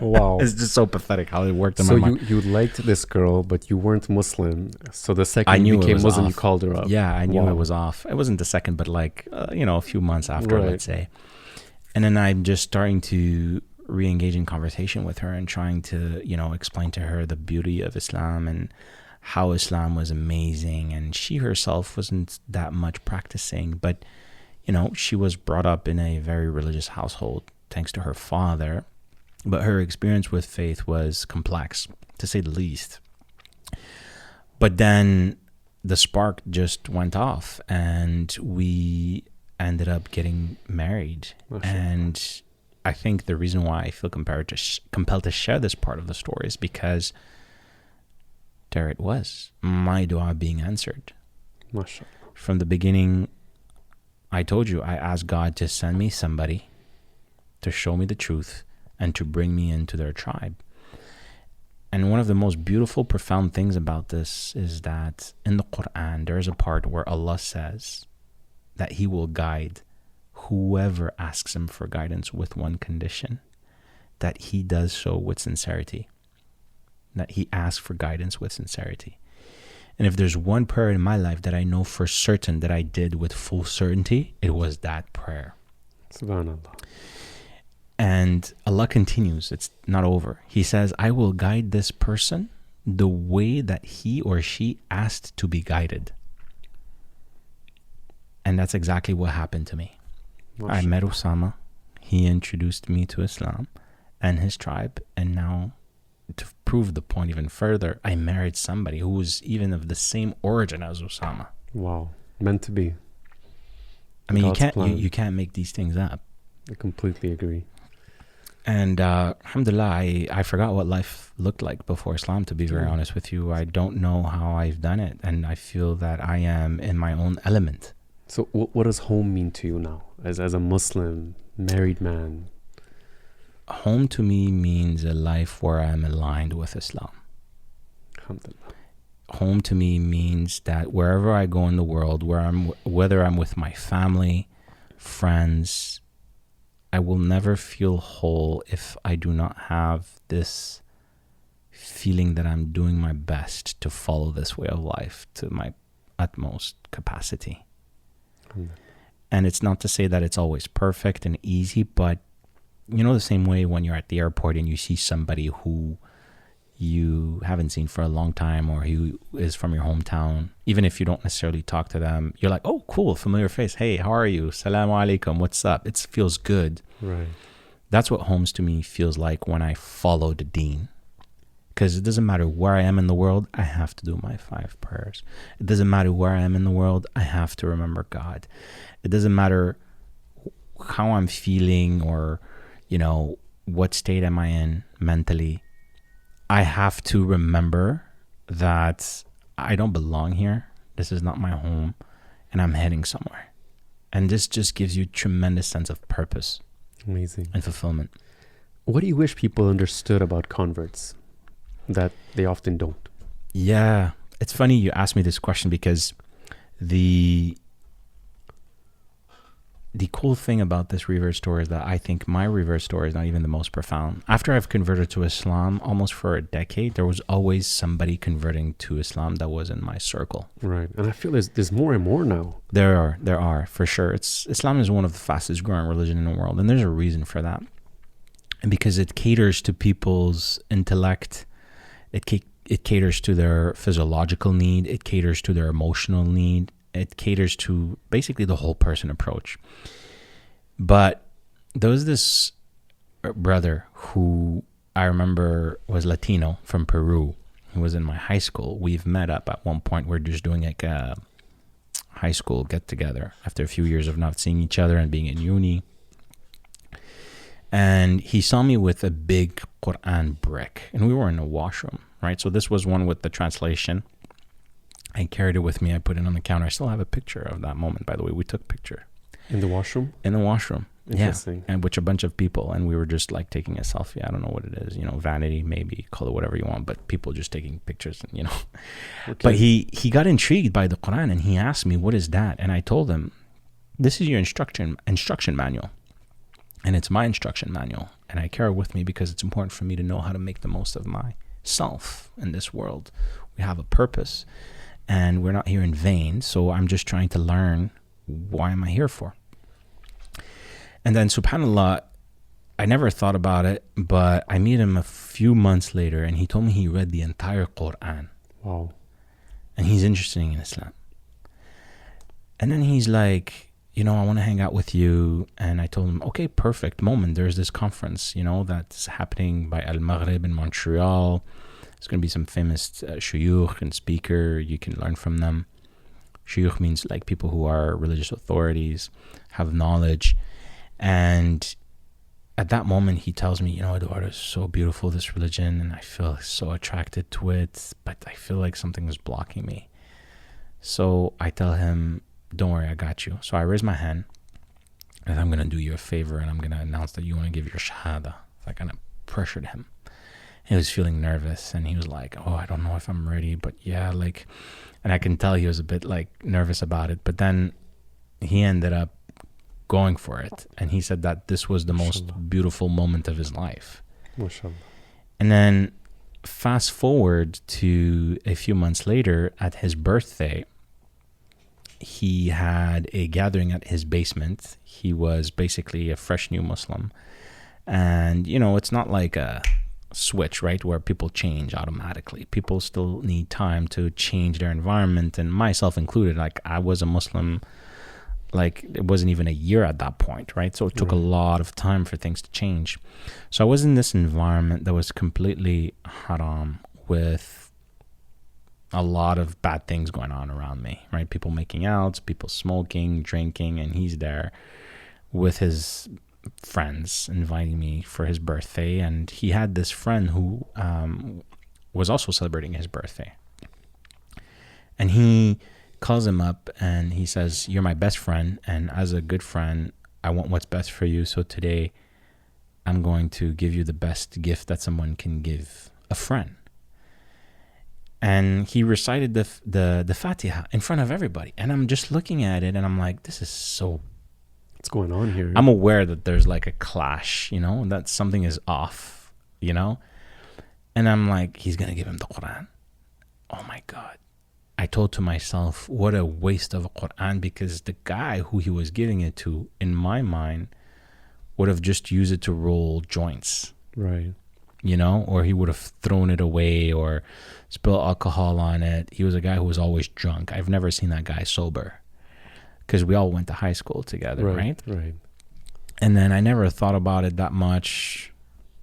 Wow.
It's just so pathetic how it worked in
so
my mind.
So you liked this girl, but you weren't Muslim. So the second you became Muslim, you called her up.
Yeah, I knew it was off. It wasn't the second, but like, you know, a few months after, right, let's say. And then I'm just starting to re-engage in conversation with her and trying to, you know, explain to her the beauty of Islam and how Islam was amazing. And she herself wasn't that much practicing, but, you know, she was brought up in a very religious household thanks to her father. But her experience with faith was complex, to say the least. But then the spark just went off, and we ended up getting married. And I think the reason why I feel compelled to share this part of the story is because there it was, my dua being answered.
MashaAllah.
From the beginning, I told you, I asked God to send me somebody to show me the truth and to bring me into their tribe. And one of the most beautiful, profound things about this is that in the Quran, there is a part where Allah says that He will guide whoever asks Him for guidance with one condition, that he does so with sincerity, that he asks for guidance with sincerity. And if there's one prayer in my life that I know for certain that I did with full certainty, it was that prayer.
Subhanallah.
And Allah continues, it's not over. He says, I will guide this person the way that he or she asked to be guided. And that's exactly what happened to me. I met Usama. He introduced me to Islam and his tribe. And now, to prove the point even further, I married somebody who was even of the same origin as Usama.
Wow. Meant to be.
I mean, you can't make these things up.
I completely agree.
And alhamdulillah, I forgot what life looked like before Islam, to be very honest with you. I don't know how I've done it. And I feel that I am in my own element.
So what does home mean to you now? As a Muslim, married man?
Home to me means a life where I'm aligned with Islam.
Alhamdulillah.
Home to me means that wherever I go in the world, whether I'm with my family, friends, I will never feel whole if I do not have this feeling that I'm doing my best to follow this way of life to my utmost capacity. And it's not to say that it's always perfect and easy, but you know, the same way when you're at the airport and you see somebody who you haven't seen for a long time or who is from your hometown, even if you don't necessarily talk to them, you're like, oh, cool, familiar face. Hey, how are you? Salaam alaikum. What's up? It feels good.
Right.
That's what homes to me feels like when I follow the deen. Because it doesn't matter where I am in the world, I have to do my 5 prayers. It doesn't matter where I am in the world, I have to remember God. It doesn't matter how I'm feeling or, you know, what state am I in mentally. I have to remember that I don't belong here. This is not my home, and I'm heading somewhere. And this just gives you tremendous sense of purpose.
Amazing.
And fulfillment.
What do you wish people understood about converts that they often don't?
Yeah, it's funny you asked me this question because the cool thing about this revert story is that I think my revert story is not even the most profound. After I've converted to Islam almost for a decade, there was always somebody converting to Islam that was in my circle.
Right. And I feel there's more and more now.
There are for sure. Islam is one of the fastest growing religion in the world, and there's a reason for that. And because it caters to people's intellect, it caters to their physiological need, it caters to their emotional need, it caters to basically the whole person approach. But there was this brother who I remember was Latino from Peru. He was in my high school. We've met up at one point. We're just doing like a high school get together after a few years of not seeing each other and being in uni. And he saw me with a big Quran brick, and we were in a washroom, right? So this was one with the translation. I carried it with me. I put it on the counter. I still have a picture of that moment, by the way. We took a picture.
In the washroom?
In the washroom.
Interesting.
Yeah. And with a bunch of people. And we were just like taking a selfie. I don't know what it is. You know, vanity, maybe. Call it whatever you want. But people just taking pictures, you know. Okay. But he got intrigued by the Quran and he asked me, what is that? And I told him, this is your instruction manual. And it's my instruction manual. And I carry it with me because it's important for me to know how to make the most of myself in this world. We have a purpose. And we're not here in vain, so I'm just trying to learn why am I here for. And then, subhanAllah, I never thought about it, but I met him a few months later, and he told me he read the entire Quran.
Wow.
And he's interested in Islam. And then he's like, you know, I want to hang out with you. And I told him, okay, perfect moment. There's this conference, you know, that's happening by Al-Maghrib in Montreal. There's going to be some famous shuyukh and speaker. You can learn from them. Shuyukh means like people who are religious authorities, have knowledge. And at that moment, he tells me, you know, Eduardo, it's so beautiful, this religion, and I feel so attracted to it, but I feel like something is blocking me. So I tell him, don't worry, I got you. So I raise my hand, and I'm going to do you a favor, and I'm going to announce that you want to give your Shahada. I kind of pressured him. He was feeling nervous, and he was like, "Oh, I don't know if I'm ready, but yeah, like," and I can tell he was a bit like nervous about it. But then he ended up going for it, and he said that this was the most
Mashallah.
beautiful moment of his life.
MashaAllah.
And then fast forward to a few months later, at his birthday, he had a gathering at his basement. He was basically a fresh new Muslim. And, you know, it's not like a switch, right, where people change automatically. People still need time to change their environment, and myself included. Like, I was a Muslim, like, it wasn't even a year at that point, right? So it took a lot of time for things to change. So I was in this environment that was completely haram, with a lot of bad things going on around me, right? People making out, people smoking, drinking, and he's there with his friends inviting me for his birthday. And he had this friend who was also celebrating his birthday. And he calls him up and he says, "You're my best friend, and as a good friend, I want what's best for you. So today I'm going to give you the best gift that someone can give a friend." And he recited the Fatiha in front of everybody. And I'm just looking at it and I'm like, this is so...
What's going on here?
I'm aware that there's like a clash, you know, that something is off, you know? And I'm like, he's going to give him the Quran. Oh my God. I told to myself, what a waste of a Quran, because the guy who he was giving it to, in my mind, would have just used it to roll joints.
Right.
You know, or he would have thrown it away or spilled alcohol on it. He was a guy who was always drunk. I've never seen that guy sober, because we all went to high school together, right?
Right.
And then I never thought about it that much,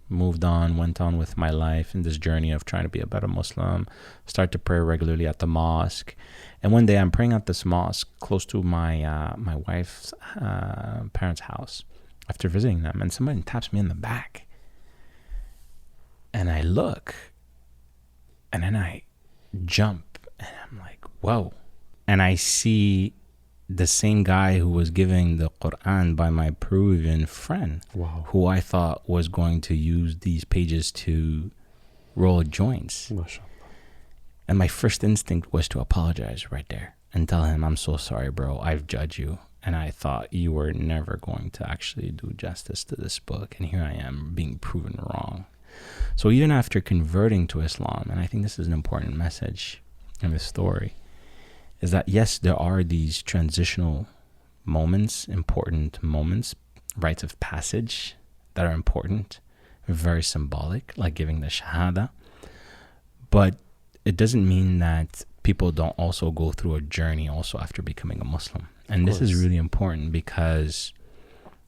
moved on, went on with my life in this journey of trying to be a better Muslim, start to pray regularly at the mosque. And one day I'm praying at this mosque close to my my wife's parents' house after visiting them, and somebody taps me in the back. And I look, and then I jump, and I'm like, whoa. And I see the same guy who was giving the Quran by my Peruvian friend,
Wow.
who I thought was going to use these pages to roll joints.
MashaAllah.
And my first instinct was to apologize right there and tell him, "I'm so sorry, bro. I've judged you. And I thought you were never going to actually do justice to this book. And here I am being proven wrong." So even after converting to Islam, and I think this is an important message in this story, is that yes, there are these transitional moments, important moments, rites of passage that are important, very symbolic, like giving the Shahada. But it doesn't mean that people don't also go through a journey also after becoming a Muslim. And this is really important, because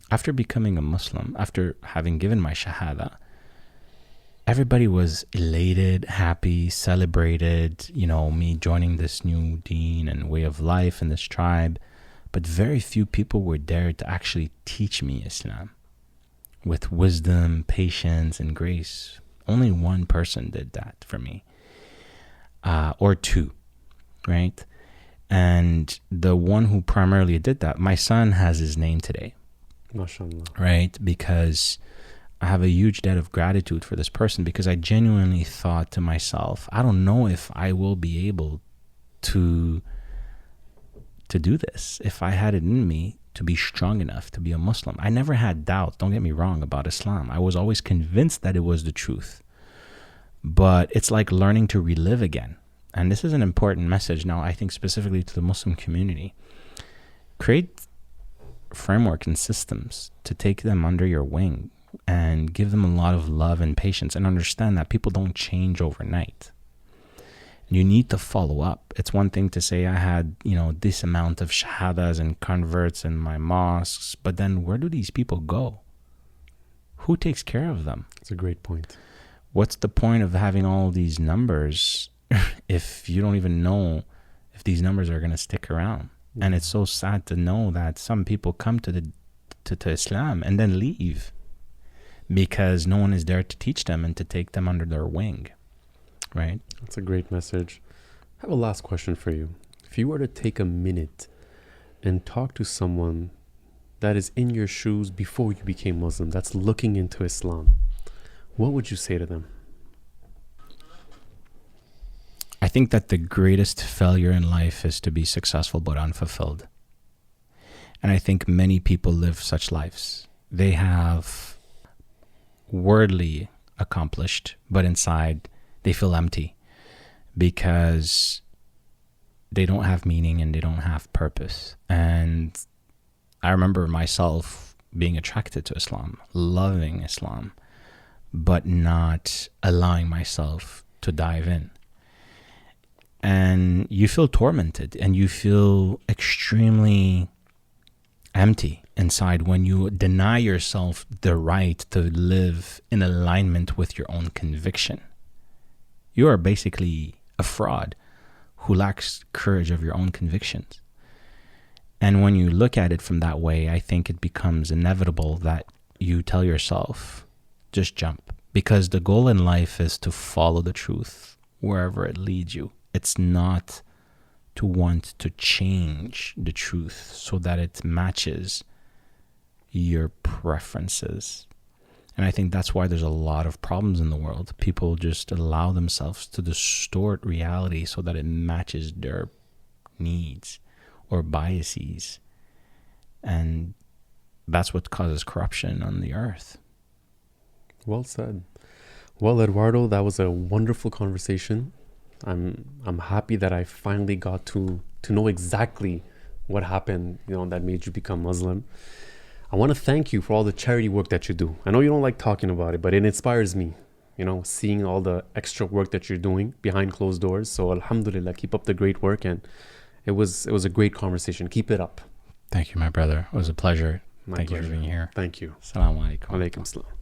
after becoming a Muslim, after having given my Shahada, everybody was elated, happy, celebrated, you know, me joining this new deen and way of life in this tribe. But very few people were there to actually teach me Islam with wisdom, patience, and grace. Only one person did that for me, or two, right? And the one who primarily did that, my son has his name today,
MashaAllah.
right? Because I have a huge debt of gratitude for this person, because I genuinely thought to myself, I don't know if I will be able to do this, if I had it in me to be strong enough to be a Muslim. I never had doubt, don't get me wrong, about Islam. I was always convinced that it was the truth. But it's like learning to relive again. And this is an important message now, I think, specifically to the Muslim community. Create framework and systems to take them under your wing and give them a lot of love and patience, and understand that people don't change overnight. You need to follow up. It's one thing to say I had, you know, this amount of shahadas and converts in my mosques, but then where do these people go? Who takes care of them?
That's a great point.
What's the point of having all these numbers if you don't even know if these numbers are going to stick around? Mm-hmm. And it's so sad to know that some people come to Islam and then leave, because no one is there to teach them and to take them under their wing, right?
That's a great message. I have a last question for you. If you were to take a minute and talk to someone that is in your shoes before you became Muslim, that's looking into Islam, what would you say to them?
think that the greatest failure in life is to be successful but unfulfilled. And I think many people live such lives. They have wordly accomplished, but inside they feel empty because they don't have meaning and they don't have purpose. And I remember myself being attracted to Islam, loving Islam, but not allowing myself to dive in. And you feel tormented and you feel extremely empty inside when you deny yourself the right to live in alignment with your own conviction. You are basically a fraud who lacks courage of your own convictions. And when you look at it from that way, I think it becomes inevitable that you tell yourself, just jump. Because the goal in life is to follow the truth wherever it leads you. It's not to want to change the truth so that it matches your preferences. And I think that's why there's a lot of problems in the world. People just allow themselves to distort reality so that it matches their needs or biases. And that's what causes corruption on the earth.
Well said. Well, Eduardo, that was a wonderful conversation. I'm happy that I finally got to know exactly what happened, that made you become Muslim. I want to thank you for all the charity work that you do. I know you don't like talking about it, but it inspires me, seeing all the extra work that you're doing behind closed doors. So alhamdulillah, keep up the great work. And it was a great conversation. Keep it up.
Thank you, my brother. It was a pleasure.
My
Thank
pleasure.
you for being here.
Thank you.
Assalamu alaikum.
Alaikum salam.